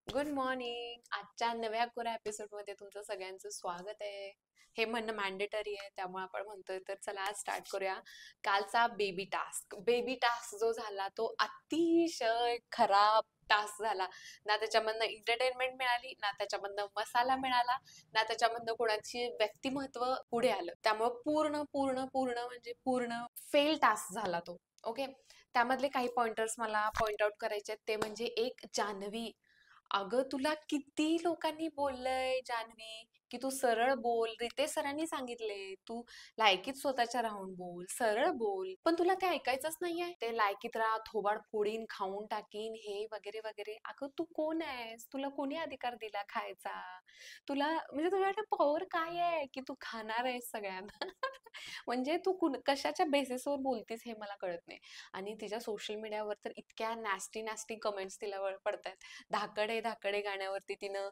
Good morning. आजच्या नव्या कोऱ्या एपिसोडमध्ये तुमचं सगळ्यांचं स्वागत आहे. हे म्हणणं मॅन्डेटरी आहे, त्यामुळे आपण म्हणतोय. तर चला आज स्टार्ट करूया. कालचा बेबी टास्क जो झाला तो अतिशय खराब टास्क झाला. ना त्याच्यामधनं एंटरटेनमेंट मिळाली, ना त्याच्यामधनं मसाला मिळाला, ना त्याच्यामधनं कोणाची व्यक्तिमत्व पुढे आलं. त्यामुळे पूर्ण पूर्ण पूर्ण म्हणजे पूर्ण फेल टास्क झाला तो. ओके. त्यामधले काही पॉइंटर्स मला पॉइंट आउट करायचे आहेत. ते म्हणजे एक, जान्हवी. अगं तुला किती लोकांनी बोललंय जान्हवी, की तू सरळ बोल. रितेश सरांनी सांगितले तू लायकीत स्वतःच्या राहून बोल, सरळ बोल, पण तुला ते ऐकायचंच नाहीये. ते लायकीत राहा, थोबाड फोडीन, खाऊन टाकीन, हे वगैरे वगैरे. अगं तू कोण आहेस? तुला कोणी अधिकार दिला खायचा? तुला म्हणजे तुझ्याकडे पॉवर काय आहे की तू खाणार आहेस सगळ्यांना? म्हणजे तू कशाच्या बेसिसवर बोलतीस हे मला कळत नाही. आणि तिच्या सोशल मीडियावर तर इतक्या नॅस्टी नॅस्टी कमेंट्स तिला पडतायत. धाकडे धाकडे गाण्यावरती तिनं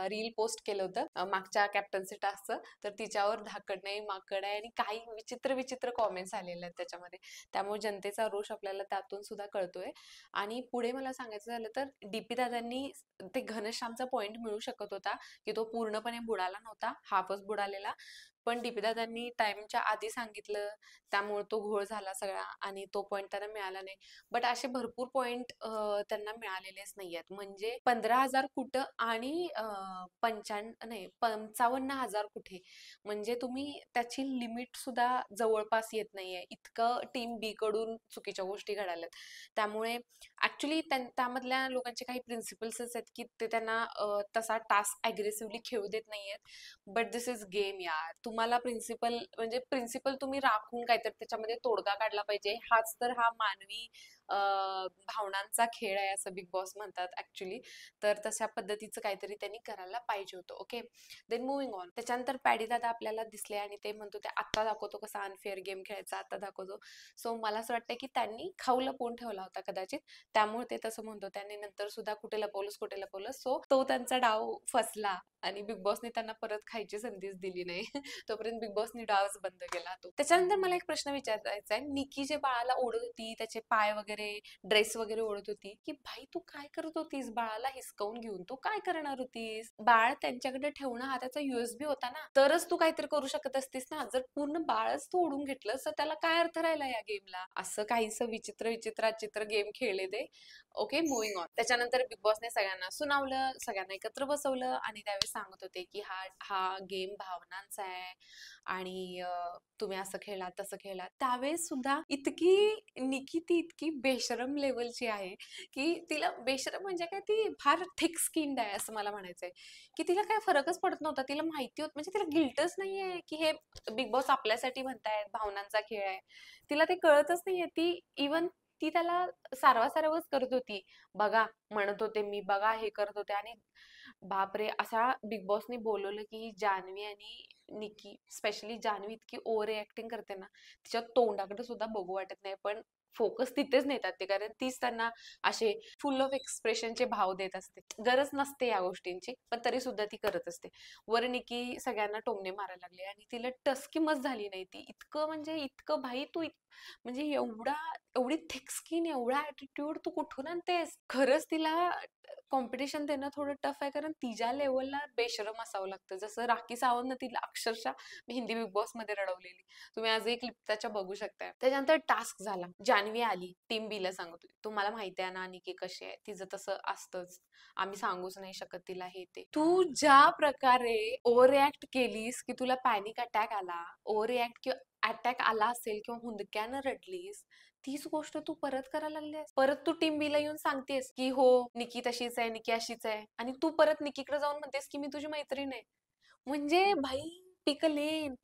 रील पोस्ट केलं होतं मागच्या कॅप्टन्सी टास्कचं. तर तिच्यावर धाकड नाही, माकड आहे आणि काही विचित्र विचित्र कॉमेंट्स आलेले आहेत त्याच्यामध्ये. त्यामुळे जनतेचा रोष आपल्याला त्यातून सुद्धा कळतोय. आणि पुढे मला सांगायचं झालं तर डीपी दादांनी ते घनश्यामचा पॉइंट मिळू शकत होता, की तो पूर्णपणे बुडाला नव्हता, हाफच बुडालेला. पण डीपी दादांनी टाइमच्या आधी सांगितलं, त्यामुळे तो घोळ झाला सगळा आणि तो पॉइंट त्यांना मिळाला नाही. बट असे भरपूर पॉइंट त्यांना मिळालेलेच नाहीयेत. म्हणजे 15,000 कुठं आणि 55,000 कुठे. म्हणजे तुम्ही त्याची लिमिट सुद्धा जवळपास येत नाहीये, इतकं टीम बी कडून चुकीच्या गोष्टी घडाल्यात. त्यामुळे ऍक्च्युली त्यामधल्या लोकांचे काही प्रिन्सिपल्स आहेत की ते त्यांना तसा टास्क अग्रेसिव्हली खेळू देत नाहीयेत. बट दिस इज गेम यार. तुम्हाला प्रिन्सिपल म्हणजे प्रिन्सिपल तुम्ही राखून काहीतरी त्याच्यामध्ये तोडगा काढला पाहिजे. हाच तर हा मानवी भावनांचा खेळ आहे असं बिग बॉस म्हणतात ऍक्च्युली. तर तशा पद्धतीचं काहीतरी त्यांनी करायला पाहिजे होतं. ओके. Then moving on. त्याच्यानंतर पॅडी दादा आपल्याला दिसले आणि ते म्हणतो ते आत्ता दाखवतो कसा अनफेअर गेम खेळायचा, आत्ता दाखवतो. सो मला असं वाटतं की त्यांनी खाऊ लपवून ठेवला होता कदाचित, त्यामुळे ते तसं म्हणतो. त्यांनी नंतर सुद्धा कुठे लपवलंस कुठे लपवलंस, सो तो त्यांचा डाव फसला आणि बिग बॉसने त्यांना परत खायची संधीच दिली नाही. तोपर्यंत बिग बॉसनी डावच बंद केला तो. त्याच्यानंतर मला एक प्रश्न विचारायचा आहे. निकी जे बाळाला ओढत होती, त्याचे पाय वगैरे, ड्रेस वगैरे ओढत होती, की भाई तू काय करत होतीस? बाळाला हिसकावून घेऊन तू काय करणार होतीस? बाळ त्यांच्याकडे ठेवणं हा त्याचा युएसबी होता ना, तरच तू काहीतरी करू शकत असतीस ना. जर पूर्ण बाळच तू ओढून घेतलं तर त्याला काय अर्थ राहिला या गेमला? असं काहीसं विचित्र विचित्र चित्र गेम खेळले ते. Okay, moving on. त्याच्यानंतर बिग बॉसने सगळ्यांना सुनावलं, सगळ्यांना एकत्र बसवलं आणि त्यावेळेस सांगत होते की हा हा गेम भावनांचा आहे आणि तुम्ही असं खेळला तसं खेळला. त्यावेळेस सुद्धा निकी ती इतकी बेशरम लेवलची आहे की तिला बेशरम म्हणजे काय, ती फार थिक स्किन्ड आहे असं मला म्हणायचंय. की तिला काय फरकच पडत नव्हता. तिला माहिती होत म्हणजे तिला गिल्टच नाहीये की हे बिग बॉस आपल्यासाठी म्हणतायत, भावनांचा खेळ आहे. तिला ते कळतच नाहीये. ती इवन ती त्याला सारवासारवच करत होती. बघा म्हणत होते मी, बघा हे करत होते. आणि बापरे, असा बिग बॉसने बोलवलं की जान्हवी आणि निकी, स्पेशली जान्हवी इतकी ओव्हर रिॲक्टिंग करते ना, तिच्या तोंडाकडे सुद्धा बघू वाटत नाही. पण फोकस तिथेच नेतात ते, कारण तीच त्यांना असे फुल ऑफ एक्सप्रेशनचे भाव देत असते. गरज नसते या गोष्टींची, पण तरी सुद्धा ती करत असते. वर निकी सगळ्यांना टोमणे मारायला लागले आणि तिला टसकी झाली नाही. ती इतकं म्हणजे इतकं भाई तू म्हणजे एवढी थिक स्किन, एवढा ऍटिट्यूड तू कुठून आणतेस? खरंच तिला कॉम्पिटिशन देणं थोडं टफ आहे, कारण तिच्या लेवलला बेशरम असावं लागतं. जसं राखी सावंतनं तिला अक्षरशः हिंदी बिग बॉस मध्ये रडवलेली. तुम्ही आज एक क्लिप त्याच्या बघू शकताय. त्याच्यानंतर टास्क झाला. जान्हवी आली, टीम बी ला सांगत होती तुम्हाला माहिती आहे ना निकी कशी आहे, तिचं तसं असतंच, आम्ही सांगूच नाही शकत तिला हे ते. तू ज्या प्रकारे ओव्हर रिॲक्ट केलीस की तुला पॅनिक अटॅक आला, ओव्हर रिॲक्ट किंवा अटॅक आला असेल किंवा हुंदक्यानं रडलीस, तीच गोष्ट तू परत करायला लागलीस. परत तू टीम बी ला येऊन सांगतेस की हो निकी तशीच आहे, निकी अशीच आहे, आणि तू परत निकीकडे जाऊन म्हणतेस की मी तुझी मैत्रीण आहे. म्हणजे भाई, पिक लेन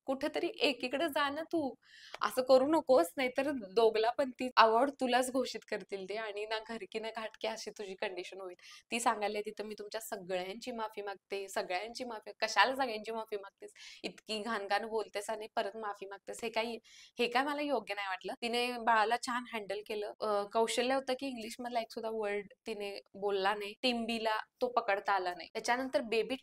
कुठेतरी एकीकडे जा ना तू. असं करू नकोस, नाहीतर दोघला पण ती अवॉर्ड तुलाच घोषित करतील ते, आणि ना घरकी ना घाटकी अशी तुझी कंडिशन होईल. ती सांगायला तिथं मी तुमच्या सगळ्यांची माफी मागते, सगळ्यांची माफी. कशाला सगळ्यांची माफी मागतेस? इतकी घाण घाण बोलतेस आणि परत माफी मागतेस, हे काय मला योग्य नाही वाटलं. तिने बाळाला छान हँडल केलं. कौशल्य होतं की इंग्लिश मधला एक सुद्धा वर्ड तिने बोलला नाही. टिम्बीला तो पकडता आला नाही. त्याच्यानंतर बेबी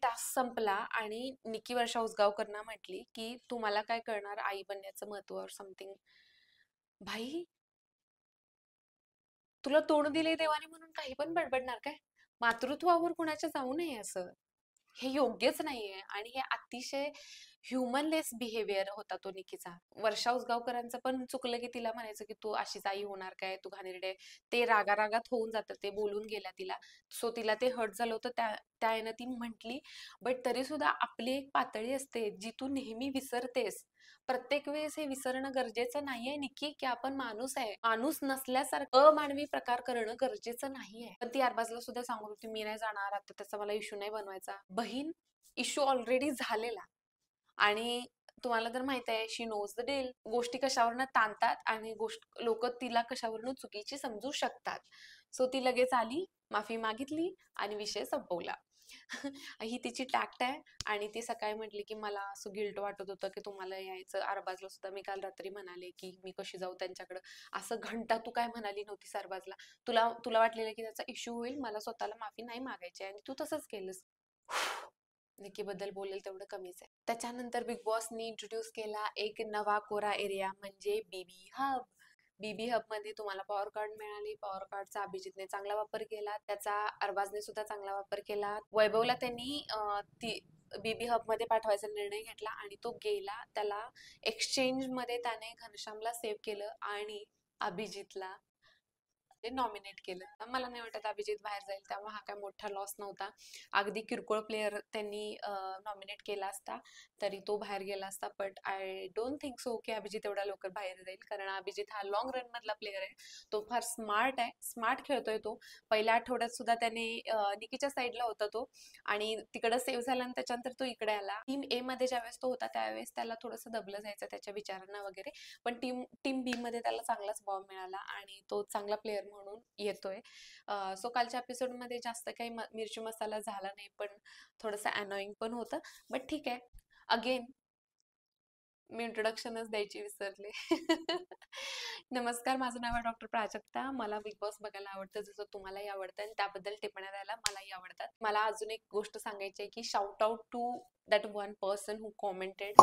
टास्क संपला आणि निकी वर्षा उसगावकरना म्हटली की तू मला काय करणार आई बनण्याचं महत्व समथिंग. भाई तुला तोंड दिले देवाने म्हणून काही पण बडबडणार काय? मातृत्वावर कुणाच्या जाऊ नये असं. हे योग्यच नाहीये आणि हे अतिशय ह्युमनलेस बिहेवियर होता तो निकीचा. वर्षा उसगावकरांचं पण चुकलं की तिला म्हणायचं की तू अशीच आई होणार काय, तू घाणेरडे. ते रागारागात होऊन जातं, ते बोलून गेल्या तिला. सो तिला ते हर्ट झालं होतं, त्या यानं ती म्हटली. बट तरी सुद्धा आपली एक पातळी असते जी तू नेहमी विसरतेस. प्रत्येक वेळेस हे विसरणं गरजेचं नाहीये निकी, की आपण माणूस आहे. माणूस नसल्यासारखं अमानवी प्रकार करणं गरजेचं नाहीये. पण ती अरबाजला सुद्धा सांगत होती मी नाही जाणार आता, त्याचा मला इश्यू नाही बनवायचा. बहीण, इश्यू ऑलरेडी झालेला. आणि तुम्हाला तर माहित आहे, शी नोज द डील. गोष्टी कशावरनं ताणतात आणि लोक तिला कशावरनं चुकीची समजू शकतात. सो ती लगेच आली, माफी मागितली आणि विषय संपवला. ही तिची टॅक्ट आहे. आणि ती सकाळी म्हटली की मला असं गिल्ट वाटत होतं की तुम्हाला यायचं. अरबाजला सुद्धा मी काल रात्री म्हणाले की मी कशी जाऊ त्यांच्याकडं. असं घंटा तू काय म्हणाली नव्हतीस अरबाजला. तुला तुला वाटलेलं की त्याचा इश्यू होईल, मला स्वतःला माफी नाही मागायची आणि तू तसंच केलंस. निकी बद्दल बोलेल तेवढं कमीच आहे. त्याच्यानंतर बिग बॉसनी इंट्रोड्यूस केला एक नवा कोरा एरिया, म्हणजे बीबी हब. बीबी हब मध्ये तुम्हाला पॉवर कार्ड मिळाली. पॉवर कार्डचा अभिजितने चांगला वापर केला, त्याचा अरबाजने सुद्धा चांगला वापर केला. वैभवला त्यांनी ती बीबी हब मध्ये पाठवायचा निर्णय घेतला आणि तो गेला. त्याला एक्सचेंज मध्ये त्याने घनश्यामला सेव्ह केलं आणि अभिजितला नॉमिनेट केलं. मला नाही वाटत अभिजित बाहेर जाईल, त्यामुळे हा काय मोठा लॉस नव्हता. अगदी किरकोळ प्लेअर त्यांनी नॉमिनेट केला असता तरी तो बाहेर गेला असता. But I don't think so की अभिजित एवढा लवकर बाहेर जाईल, कारण अभिजित हा लॉंग रन मधला प्लेअर आहे. तो फार स्मार्ट आहे, स्मार्ट खेळतोय तो. पहिल्या आठवड्यात सुद्धा त्याने निकीच्या साईडला होता तो आणि तिकडे सेव्ह झाला आणि त्याच्यानंतर तो इकडे आला. टीम ए मध्ये ज्यावेळेस तो होता त्यावेळेस त्याला थोडंसं दबलं जायचं त्याच्या विचारांना वगैरे, पण टीम बी मध्ये त्याला चांगलाच बॉम्ब मिळाला आणि तो चांगला प्लेअर म्हणून येतोय. सो कालच्या एपिसोड मध्ये जास्त काही मिरची मसाला झाला नाही, पण थोडंसं अनोईंग पण होतं. बट ठीक आहे. अगेन मी इंट्रोडक्शनच द्यायची विसरले. नमस्कार, माझं नाव आहे डॉक्टर प्राजक्ता. मला बिग बॉस बघायला आवडतं, जसं तुम्हालाही आवडतं आणि त्याबद्दल टिप्पण्या द्यायला मलाही आवडतात. मला अजून एक गोष्ट सांगायची आहे की shout out to that one person who commented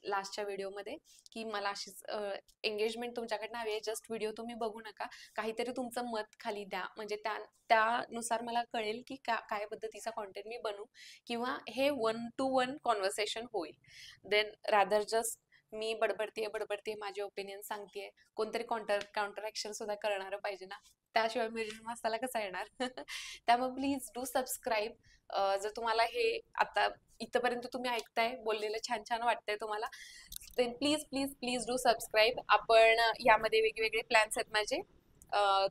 लास्टच्या व्हिडिओमध्ये की मला अशीच एंगेजमेंट तुमच्याकडनं हवी आहे. जस्ट व्हिडिओ तुम्ही बघू नका, काहीतरी तुमचं मत खाली द्या, म्हणजे त्यानुसार मला कळेल की काय पद्धतीचा कॉन्टेंट मी बनवू किंवा हे 1 to 1 कॉन्व्हर्सेशन होईल. देन रादर जस्ट मी बडबडते माझी ओपिनियन सांगतेय. कोणतरी काउंटर ऍक्शन सुद्धा करणार पाहिजे ना, त्याशिवाय मिरची मसाला कसा येणार? त्यामुळे प्लीज डू सबस्क्राईब. जर तुम्हाला हे आता इथपर्यंत तुम्ही ऐकताय, बोललेलं छान छान वाटतंय तुम्हाला, then please please please do subscribe. आपण यामध्ये वेगवेगळे प्लॅन्स आहेत माझे,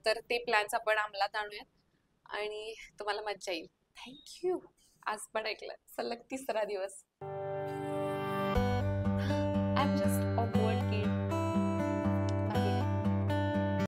तर ते प्लॅन्स आपण अंमलात आणूयात आणि तुम्हाला मज्जा येईल. थँक्यू. आज पण ऐकलं, सलग 3रा दिवस. I'm just